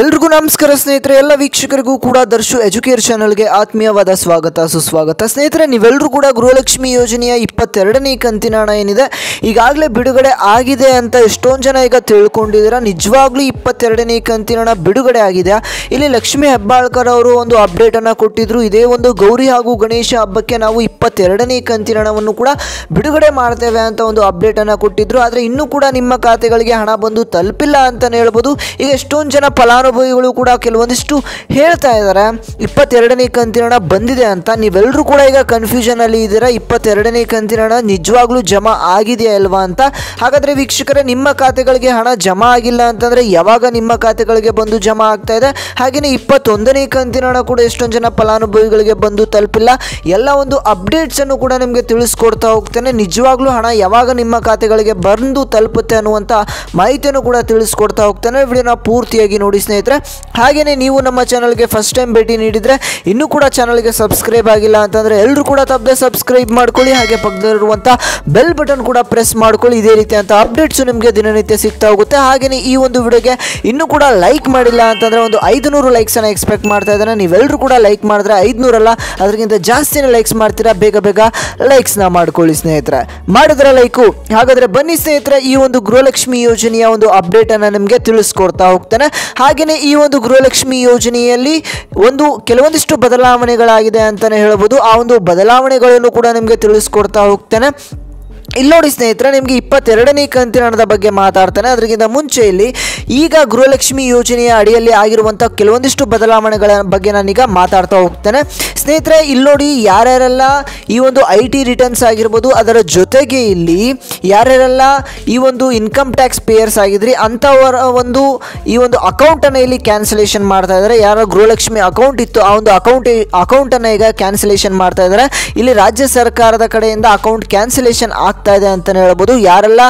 ಎಲ್ರಿಗೂ ನಮಸ್ಕಾರ ಸ್ನೇಹಿತರೆ, ಎಲ್ಲ ವೀಕ್ಷಕರಿಗೂ ಕೂಡ ದರ್ಶು ಎಜುಕೇರ್ ಚಾನಲ್ಗೆ ಆತ್ಮೀಯವಾದ ಸ್ವಾಗತ ಸುಸ್ವಾಗತ. ಸ್ನೇಹಿತರೆ, ನೀವೆಲ್ಲರೂ ಕೂಡ ಗೃಹಲಕ್ಷ್ಮಿ ಯೋಜನೆಯ 22ನೇ ಕಂತಿನ ಹಣ ಏನಿದೆ ಈಗಾಗಲೇ ಬಿಡುಗಡೆ ಆಗಿದೆ ಅಂತ ಎಷ್ಟೊಂದು ಜನ ಈಗ ತಿಳ್ಕೊಂಡಿದ್ದೀರಾ. ನಿಜವಾಗ್ಲೂ 22ನೇ ಕಂತಿನ ಹಣ ಬಿಡುಗಡೆ ಆಗಿದೆ. ಇಲ್ಲಿ ಲಕ್ಷ್ಮೀ ಹೆಬ್ಬಾಳ್ಕರ್ ಅವರು ಒಂದು ಅಪ್ಡೇಟನ್ನು ಕೊಟ್ಟಿದ್ರು. ಇದೇ ಒಂದು ಗೌರಿ ಹಾಗೂ ಗಣೇಶ ಹಬ್ಬಕ್ಕೆ ನಾವು 22ನೇ ಕಂತಿನ ಹಣವನ್ನು ಕೂಡ ಬಿಡುಗಡೆ ಮಾಡ್ತೇವೆ ಅಂತ ಒಂದು ಅಪ್ಡೇಟನ್ನು ಕೊಟ್ಟಿದ್ರು. ಆದರೆ ಇನ್ನೂ ಕೂಡ ನಿಮ್ಮ ಖಾತೆಗಳಿಗೆ ಹಣ ಬಂದು ತಲುಪಿಲ್ಲ ಅಂತಲೇ ಹೇಳ್ಬೋದು. ಈಗ ಎಷ್ಟೊಂದು ಜನ ಫಲಾನುಭವಿಗಳು ಕೂಡ ಕೆಲವೊಂದಿಷ್ಟು ಹೇಳ್ತಾ ಇದ್ದಾರೆ 22ನೇ ಕಂತಿನ ಹಣ ಬಂದಿದೆ ಅಂತ. ನೀವೆಲ್ಲರೂ ಕೂಡ ಈಗ ಕನ್ಫ್ಯೂಷನ್ ಅಲ್ಲಿ ಇದ್ದೀರಾ, 22ನೇ ಕಂತಿನ ಹಣ ನಿಜವಾಗ್ಲೂ ಜಮಾ ಆಗಿದೆಯಾ ಅಲ್ವಾ ಅಂತ. ಹಾಗಾದ್ರೆ ವೀಕ್ಷಕರೇ, ನಿಮ್ಮ ಖಾತೆಗಳಿಗೆ ಹಣ ಜಮಾ ಆಗಿಲ್ಲ ಅಂತಂದ್ರೆ ಯಾವಾಗ ನಿಮ್ಮ ಖಾತೆಗಳಿಗೆ ಬಂದು ಜಮಾ ಆಗ್ತಾ ಇದೆ? ಹಾಗೆಯೇ 21ನೇ ಕಂತಿನ ಹಣ ಕೂಡ ಎಷ್ಟೊಂದು ಜನ ಫಲಾನುಭವಿಗಳಿಗೆ ಬಂದು ತಲುಪಿಲ್ಲ. ಎಲ್ಲ ಒಂದು ಅಪ್ಡೇಟ್ಸ್ ಅನ್ನು ಕೂಡ ನಿಮಗೆ ತಿಳಿಸ್ಕೊಡ್ತಾ ಹೋಗ್ತೇನೆ. ನಿಜವಾಗ್ಲೂ ಹಣ ಯಾವಾಗ ನಿಮ್ಮ ಖಾತೆಗಳಿಗೆ ಬಂದು ತಲುಪುತ್ತೆ ಅನ್ನುವಂಥ ಮಾಹಿತಿಯನ್ನು ಕೂಡ ತಿಳಿಸ್ಕೊಡ್ತಾ ಹೋಗ್ತೇನೆ. ವಿಡಿಯೋನ ಪೂರ್ತಿಯಾಗಿ ನೋಡಿ ಸ್ನೇಹಿತರೆ. ಹಾಗೆಯೇ ನೀವು ನಮ್ಮ ಚಾನಲ್ಗೆ ಫಸ್ಟ್ ಟೈಮ್ ಭೇಟಿ ನೀಡಿದರೆ ಇನ್ನೂ ಕೂಡ ಚಾನಲ್ಗೆ ಸಬ್ಸ್ಕ್ರೈಬ್ ಆಗಿಲ್ಲ ಅಂತಂದರೆ ಎಲ್ಲರೂ ಕೂಡ ತಪ್ಪದೆ ಸಬ್ಸ್ಕ್ರೈಬ್ ಮಾಡ್ಕೊಳ್ಳಿ. ಹಾಗೆ ಪಕ್ಕದಲ್ಲಿರುವಂಥ ಬೆಲ್ ಬಟನ್ ಕೂಡ ಪ್ರೆಸ್ ಮಾಡ್ಕೊಳ್ಳಿ. ಇದೇ ರೀತಿಯಂಥ ಅಪ್ಡೇಟ್ಸು ನಿಮಗೆ ದಿನನಿತ್ಯ ಸಿಗ್ತಾ ಹೋಗುತ್ತೆ. ಹಾಗೆಯೇ ಈ ಒಂದು ವಿಡಿಯೋಗೆ ಇನ್ನೂ ಕೂಡ ಲೈಕ್ ಮಾಡಿಲ್ಲ ಅಂತಂದರೆ ಒಂದು 500 ಲೈಕ್ಸನ್ನು ಎಕ್ಸ್ಪೆಕ್ಟ್ ಮಾಡ್ತಾ ಇದ್ದಾನೆ. ನೀವೆಲ್ಲರೂ ಕೂಡ ಲೈಕ್ ಮಾಡಿದ್ರೆ 500 ಅಲ್ಲ, ಅದಕ್ಕಿಂತ ಜಾಸ್ತಿನೇ ಲೈಕ್ಸ್ ಮಾಡ್ತೀರಾ. ಬೇಗ ಬೇಗ ಲೈಕ್ಸ್ನ ಮಾಡ್ಕೊಳ್ಳಿ ಸ್ನೇಹಿತರೆ. ಮಾಡಿದ್ರೆ ಲೈಕು. ಹಾಗಾದರೆ ಬನ್ನಿ ಸ್ನೇಹಿತರೆ, ಈ ಒಂದು ಗೃಹಲಕ್ಷ್ಮಿ ಯೋಜನೆಯ ಒಂದು ಅಪ್ಡೇಟನ್ನು ನಿಮಗೆ ತಿಳಿಸ್ಕೊಡ್ತಾ ಹೋಗ್ತಾನೆ. ಹಾಗೆಯೇ ಈ ಒಂದು ಗೃಹಲಕ್ಷ್ಮಿ ಯೋಜನೆಯಲ್ಲಿ ಕೆಲವೊಂದಿಷ್ಟು ಬದಲಾವಣೆಗಳಾಗಿದೆ ಅಂತಲೇ ಹೇಳ್ಬೋದು. ಆ ಒಂದು ಬದಲಾವಣೆಗಳನ್ನು ಕೂಡ ನಿಮಗೆ ತಿಳಿಸ್ಕೊಡ್ತಾ ಹೋಗ್ತೇನೆ. ಇಲ್ಲಿ ನೋಡಿ ಸ್ನೇಹಿತರೆ, ನಿಮಗೆ 22ನೇ ಕಂತಿನ ಹಣದ ಬಗ್ಗೆ ಮಾತಾಡ್ತಾನೆ. ಅದಕ್ಕಿಂತ ಮುಂಚೆ ಇಲ್ಲಿ ಈಗ ಗೃಹಲಕ್ಷ್ಮಿ ಯೋಜನೆಯ ಅಡಿಯಲ್ಲಿ ಆಗಿರುವಂಥ ಕೆಲವೊಂದಿಷ್ಟು ಬದಲಾವಣೆಗಳ ಬಗ್ಗೆ ನಾನೀಗ ಮಾತಾಡ್ತಾ ಹೋಗ್ತೇನೆ ಸ್ನೇಹಿತರೆ. ಇಲ್ಲಿ ನೋಡಿ, ಯಾರ್ಯಾರೆಲ್ಲ ಈ ಒಂದು IT ರಿಟರ್ನ್ಸ್ ಆಗಿರ್ಬೋದು, ಅದರ ಜೊತೆಗೆ ಇಲ್ಲಿ ಯಾರ್ಯಾರೆಲ್ಲ ಈ ಒಂದು ಇನ್ಕಮ್ ಟ್ಯಾಕ್ಸ್ ಪೇಯರ್ಸ್ ಆಗಿದ್ರಿ ಅಂಥವರ ಈ ಒಂದು ಅಕೌಂಟನ್ನು ಇಲ್ಲಿ ಕ್ಯಾನ್ಸಲೇಷನ್ ಮಾಡ್ತಾ ಇದ್ದಾರೆ. ಯಾರ ಗೃಹಲಕ್ಷ್ಮಿ ಅಕೌಂಟ್ ಇತ್ತು ಆ ಒಂದು ಅಕೌಂಟನ್ನು ಈಗ ಕ್ಯಾನ್ಸಲೇಷನ್ ಮಾಡ್ತಾ ಇದ್ದಾರೆ. ಇಲ್ಲಿ ರಾಜ್ಯ ಸರ್ಕಾರದ ಕಡೆಯಿಂದ ಅಕೌಂಟ್ ಕ್ಯಾನ್ಸಲೇಷನ್ ಆಗ್ತಾ ಇದೆ ಅಂತಲೇ ಹೇಳ್ಬೋದು. ಯಾರೆಲ್ಲ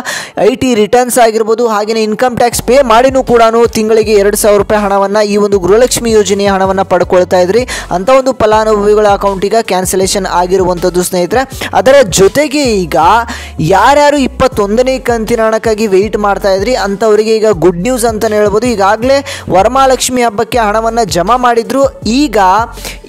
IT ರಿಟರ್ನ್ಸ್ ಆಗಿರ್ಬೋದು, ಹಾಗೆಯೇ ಇನ್ಕಮ್ ಟ್ಯಾಕ್ಸ್ ಪೇ ಮಾಡಿನೂ ಕೂಡ ತಿಂಗಳಿಗೆ 2,000 ರೂಪಾಯಿ ಹಣವನ್ನು ಈ ಒಂದು ಗೃಹಲಕ್ಷ್ಮಿ ಯೋಜನೆಯ ಹಣವನ್ನು ಪಡ್ಕೊಳ್ತಾ ಇದ್ರಿ ಅಂಥ ಒಂದು ಫಲಾನುಭವಿಗಳ ಅಕೌಂಟ್ ಈಗ ಕ್ಯಾನ್ಸಲೇಷನ್ ಆಗಿರುವಂಥದ್ದು ಸ್ನೇಹಿತರೆ. ಅದರ ಜೊತೆಗೆ ಈಗ ಯಾರ್ಯಾರು 21ನೇ ಕಂತಿನ ಹಣಕ್ಕಾಗಿ ವೆಯ್ಟ್ ಮಾಡ್ತಾ ಇದ್ರಿ ಅಂಥವರಿಗೆ ಈಗ ಗುಡ್ ನ್ಯೂಸ್ ಅಂತಲೇ ಹೇಳ್ಬೋದು. ಈಗಾಗಲೇ ವರಮಹಾಲಕ್ಷ್ಮಿ ಹಬ್ಬಕ್ಕೆ ಹಣವನ್ನು ಜಮಾ ಮಾಡಿದ್ರು. ಈಗ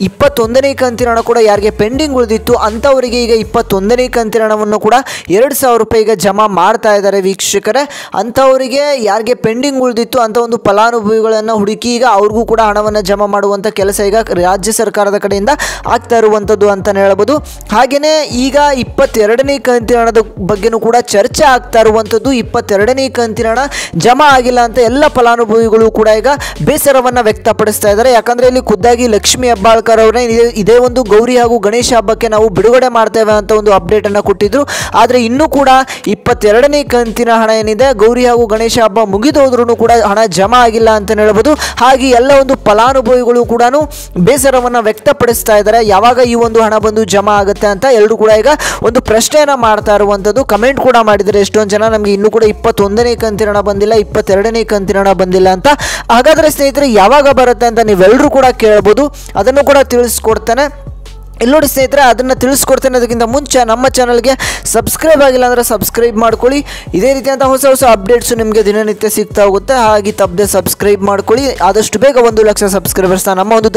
21ನೇ ಕಂತಿನ ಹಣ ಕೂಡ ಯಾರಿಗೆ ಪೆಂಡಿಂಗ್ ಉಳಿದಿತ್ತು ಅಂಥವರಿಗೆ ಈಗ 21ನೇ ಕಂತಿನ ಹಣವನ್ನು ಕೂಡ 2,000 ರೂಪಾಯಿ ಈಗ ಜಮಾ ಮಾಡ್ತಾ ಇದ್ದಾರೆ ವೀಕ್ಷಕರೇ. ಅಂಥವರಿಗೆ ಯಾರಿಗೆ ಪೆಂಡಿಂಗ್ ಉಳಿದಿತ್ತು ಅಂಥ ಒಂದು ಫಲಾನುಭವಿಗಳನ್ನು ಹುಡುಕಿ ಈಗ ಅವ್ರಿಗೂ ಕೂಡ ಹಣವನ್ನು ಜಮಾ ಮಾಡುವಂಥ ಕೆಲಸ ಈಗ ರಾಜ್ಯ ಸರ್ಕಾರದ ಕಡೆಯಿಂದ ಆಗ್ತಾ ಇರುವಂಥದ್ದು ಅಂತಲೇ ಹೇಳ್ಬೋದು. ಹಾಗೆಯೇ ಈಗ 22ನೇ ಕಂತಿನ ಹಣದ ಬಗ್ಗೆನೂ ಕೂಡ ಚರ್ಚೆ ಆಗ್ತಾ ಇರುವಂಥದ್ದು. 22ನೇ ಕಂತಿನ ಹಣ ಜಮಾ ಆಗಿಲ್ಲ ಅಂತ ಎಲ್ಲ ಫಲಾನುಭವಿಗಳು ಕೂಡ ಈಗ ಬೇಸರವನ್ನು ವ್ಯಕ್ತಪಡಿಸ್ತಾ ಇದ್ದಾರೆ. ಯಾಕಂದರೆ ಇಲ್ಲಿ ಖುದ್ದಾಗಿ ಲಕ್ಷ್ಮೀ ಹೆಬ್ಬಾಳ್ಕರ್ ಅವರೇ ಇದೇ ಒಂದು ಗೌರಿ ಹಾಗೂ ಗಣೇಶ ಹಬ್ಬಕ್ಕೆ ನಾವು ಬಿಡುಗಡೆ ಮಾಡ್ತೇವೆ ಅಂತ ಒಂದು ಅಪ್ಡೇಟನ್ನು ಕೊಟ್ಟಿದ್ರು. ಆದರೆ ಇನ್ನೂ ಕೂಡ 22ನೇ ಕಂತಿನ ಹಣ ಏನಿದೆ ಗೌರಿ ಹಾಗೂ ಗಣೇಶ ಹಬ್ಬ ಮುಗಿದೋದ್ರೂ ಕೂಡ ಹಣ ಜಮಾ ಆಗಿಲ್ಲ ಅಂತ ಹೇಳ್ಬೋದು. ಹಾಗೆ ಎಲ್ಲ ಒಂದು ಫಲಾನುಭವಿಗಳು ಕೂಡ ಬೇಸರವನ್ನು ವ್ಯಕ್ತಪಡಿಸ್ತಾ ಇದ್ದಾರೆ. ಯಾವಾಗ ಈ ಒಂದು ಹಣ ಬಂದು ಜಮಾ ಆಗುತ್ತೆ ಅಂತ ಎಲ್ಲರೂ ಕೂಡ ಈಗ ಒಂದು ಪ್ರಶ್ನೆಯನ್ನು ಮಾಡ್ತಾ ಇರುವಂಥದ್ದು. ಕಮೆಂಟ್ ಕೂಡ ಮಾಡಿದರೆ ಎಷ್ಟೊಂದು ಜನ ನಮಗೆ ಇನ್ನೂ ಕೂಡ 21ನೇ ಕಂತಿನ ಹಣ ಬಂದಿಲ್ಲ, 22ನೇ ಕಂತಿನ ಹಣ ಬಂದಿಲ್ಲ ಅಂತ. ಹಾಗಾದರೆ ಸ್ನೇಹಿತರೆ, ಯಾವಾಗ ಬರುತ್ತೆ ಅಂತ ನೀವೆಲ್ಲರೂ ಕೂಡ ಕೇಳ್ಬೋದು. ಅದನ್ನು ಕೂಡ ತಿಳಿಸ್ಕೊಡ್ತಾನೆ. ಇಲ್ಲಿ ನೋಡಿ ಸ್ನೇಹಿತರೆ, ಅದನ್ನು ತಿಳಿಸ್ಕೊಡ್ತೇನೆ. ಅದಕ್ಕಿಂತ ಮುಂಚೆ ನಮ್ಮ ಚಾನಲ್ಗೆ ಸಬ್ಸ್ಕ್ರೈಬ್ ಆಗಿಲ್ಲ ಅಂದರೆ ಸಬ್ಸ್ಕ್ರೈಬ್ ಮಾಡ್ಕೊಳ್ಳಿ. ಇದೇ ರೀತಿಯಂಥ ಹೊಸ ಹೊಸ ಅಪ್ಡೇಟ್ಸು ನಿಮಗೆ ದಿನನಿತ್ಯ ಸಿಗ್ತಾ ಹೋಗುತ್ತೆ. ಹಾಗೆ ತಪ್ಪದೆ ಸಬ್ಸ್ಕ್ರೈಬ್ ಮಾಡ್ಕೊಳ್ಳಿ. ಆದಷ್ಟು ಬೇಗ 1 ಲಕ್ಷ ಸಬ್ಸ್ಕ್ರೈಬರ್ಸ್ನ ನಮ್ಮ ಒಂದು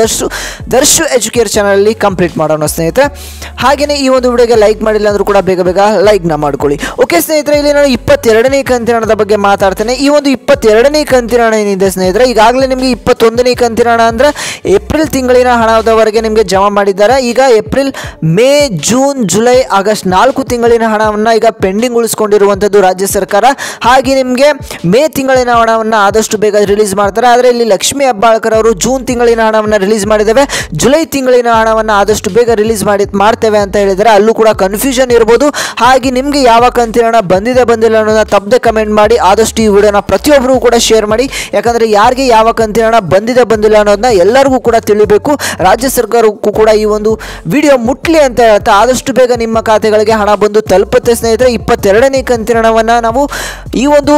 ದರ್ಶು ಎಜುಕೇರ್ ಚಾನಲಲ್ಲಿ ಕಂಪ್ಲೀಟ್ ಮಾಡೋಣ ಸ್ನೇಹಿತರೆ. ಹಾಗೆಯೇ ಈ ಒಂದು ವಿಡಿಯೋಗೆ ಲೈಕ್ ಮಾಡಿಲ್ಲ ಅಂದರೂ ಕೂಡ ಬೇಗ ಬೇಗ ಲೈಕ್ನ ಮಾಡ್ಕೊಳ್ಳಿ. ಓಕೆ ಸ್ನೇಹಿತರೆ, ಇಲ್ಲಿ ನಾನು 22ನೇ ಕಂತಿನ ಹಣದ ಬಗ್ಗೆ ಮಾತಾಡ್ತೇನೆ. ಈ ಒಂದು 22ನೇ ಕಂತಿನ ಹಣ ಏನಿದೆ ಸ್ನೇಹಿತರೆ, ಈಗಾಗಲೇ ನಿಮಗೆ 21ನೇ ಕಂತಿನ ಹಣ ಅಂದರೆ ಏಪ್ರಿಲ್ ತಿಂಗಳಿನ ಹಣದವರೆಗೆ ನಿಮಗೆ ಜಮಾ ಮಾಡಿದ್ದಾರೆ. ಈಗ April, May, June, July, August 4 ತಿಂಗಳಿನ ಹಣವನ್ನು ಈಗ ಪೆಂಡಿಂಗ್ ಉಳಿಸ್ಕೊಂಡಿರುವಂಥದ್ದು ರಾಜ್ಯ ಸರ್ಕಾರ. ಹಾಗೆ ನಿಮಗೆ ಮೇ ತಿಂಗಳಿನ ಹಣವನ್ನು ಆದಷ್ಟು ಬೇಗ ರಿಲೀಸ್ ಮಾಡ್ತಾರೆ. ಆದರೆ ಇಲ್ಲಿ ಲಕ್ಷ್ಮೀ ಹೆಬ್ಬಾಳ್ಕರ್ ಅವರು ಜೂನ್ ತಿಂಗಳಿನ ಹಣವನ್ನು ರಿಲೀಸ್ ಮಾಡಿದ್ದೇವೆ, ಜುಲೈ ತಿಂಗಳಿನ ಹಣವನ್ನು ಆದಷ್ಟು ಬೇಗ ರಿಲೀಸ್ ಮಾಡ್ತೇವೆ ಅಂತ ಹೇಳಿದರೆ ಅಲ್ಲೂ ಕೂಡ ಕನ್ಫ್ಯೂಷನ್ ಇರ್ಬೋದು. ಹಾಗೆ ನಿಮಗೆ ಯಾವ ಕಂತಿನ ಹಣ ಬಂದಿಲ್ಲ ಅನ್ನೋದನ್ನ ತಪ್ಪದೆ ಕಮೆಂಟ್ ಮಾಡಿ. ಆದಷ್ಟು ಈ ವಿಡಿಯೋನ ಪ್ರತಿಯೊಬ್ಬರು ಕೂಡ ಶೇರ್ ಮಾಡಿ. ಯಾಕಂದರೆ ಯಾರಿಗೆ ಯಾವ ಕಂತಿನ ಹಣ ಬಂದಿಲ್ಲ ಅನ್ನೋದನ್ನ ಎಲ್ಲರಿಗೂ ಕೂಡ ತಿಳಿಬೇಕು. ರಾಜ್ಯ ಸರ್ಕಾರಕ್ಕೂ ಕೂಡ ಈ ಒಂದು ವಿಡಿಯೋ ಮುಟ್ಲಿ ಅಂತ ಹೇಳ್ತಾ ಆದಷ್ಟು ಬೇಗ ನಿಮ್ಮ ಖಾತೆಗಳಿಗೆ ಹಣ ಬಂದು ತಲುಪುತ್ತೆ ಸ್ನೇಹಿತರೆ. 22ನೇ ಕಂತಿನ ಹಣವನ್ನು ನಾವು ಈ ಒಂದು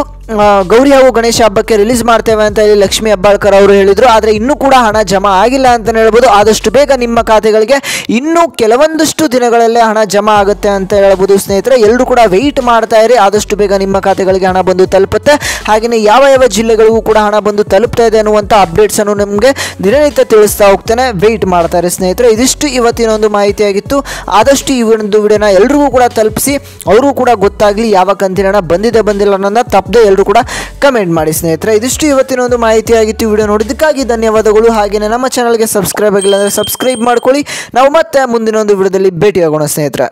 ಗೌರಿ ಹಾಗೂ ಗಣೇಶ ಹಬ್ಬಕ್ಕೆ ರಿಲೀಸ್ ಮಾಡ್ತೇವೆ ಅಂತ ಹೇಳಿ ಲಕ್ಷ್ಮೀ ಹೆಬ್ಬಾಳ್ಕರ್ ಅವರು ಹೇಳಿದರು. ಆದರೆ ಇನ್ನೂ ಕೂಡ ಹಣ ಜಮಾ ಆಗಿಲ್ಲ ಅಂತಲೇ ಹೇಳ್ಬೋದು. ಆದಷ್ಟು ಬೇಗ ನಿಮ್ಮ ಖಾತೆಗಳಿಗೆ ಇನ್ನೂ ಕೆಲವೊಂದಷ್ಟು ದಿನಗಳಲ್ಲೇ ಹಣ ಜಮಾ ಆಗುತ್ತೆ ಅಂತ ಹೇಳ್ಬೋದು ಸ್ನೇಹಿತರೆ. ಎಲ್ಲರೂ ಕೂಡ ವೆಯ್ಟ್ ಮಾಡ್ತಾ ಇರಿ, ಆದಷ್ಟು ಬೇಗ ನಿಮ್ಮ ಖಾತೆಗಳಿಗೆ ಹಣ ಬಂದು ತಲುಪುತ್ತೆ. ಹಾಗೆಯೇ ಯಾವ ಯಾವ ಜಿಲ್ಲೆಗಳಿಗೂ ಕೂಡ ಹಣ ಬಂದು ತಲುಪ್ತಾ ಇದೆ ಅನ್ನುವಂಥ ಅಪ್ಡೇಟ್ಸನ್ನು ನಿಮಗೆ ದಿನನಿತ್ಯ ತಿಳಿಸ್ತಾ ಹೋಗ್ತೇನೆ. ವೆಯ್ಟ್ ಮಾಡ್ತಾರೆ ಸ್ನೇಹಿತರೆ. ಇದಿಷ್ಟು ಇವತ್ತಿನ ಒಂದು ಮಾಹಿತಿಯಾಗಿತ್ತು. ಆದಷ್ಟು ಈ ಒಂದು ವಿಡಿಯೋನ ಎಲ್ರಿಗೂ ಕೂಡ ತಲುಪಿಸಿ, ಅವ್ರಿಗೂ ಕೂಡ ಗೊತ್ತಾಗಲಿ ಯಾವ ಕಂತಿನ ಹಣ ಬಂದಿಲ್ಲ ಅನ್ನೋದನ್ನ ತಪ್ಪದೆ ಎಲ್ಲರೂ ಕೂಡ ಕಮೆಂಟ್ ಮಾಡಿ ಸ್ನೇಹಿತರೆ. ಇದಿಷ್ಟು ಇವತ್ತಿನ ಒಂದು ಮಾಹಿತಿಯಾಗಿತ್ತು. ವಿಡಿಯೋ ನೋಡಿದ್ದಕ್ಕಾಗಿ ಧನ್ಯವಾದಗಳು. ಹಾಗೆಯೇ ನಮ್ಮ ಚಾನಲ್ಗೆ ಸಬ್ಸ್ಕ್ರೈಬ್ ಆಗಿಲ್ಲ ಅಂದರೆ ಸಬ್ಸ್ಕ್ರೈಬ್ ಮಾಡ್ಕೊಳ್ಳಿ. ನಾವು ಮತ್ತೆ ಮುಂದಿನ ಒಂದು ವಿಡಿಯೋದಲ್ಲಿ ಭೇಟಿಯಾಗೋಣ ಸ್ನೇಹಿತರೆ.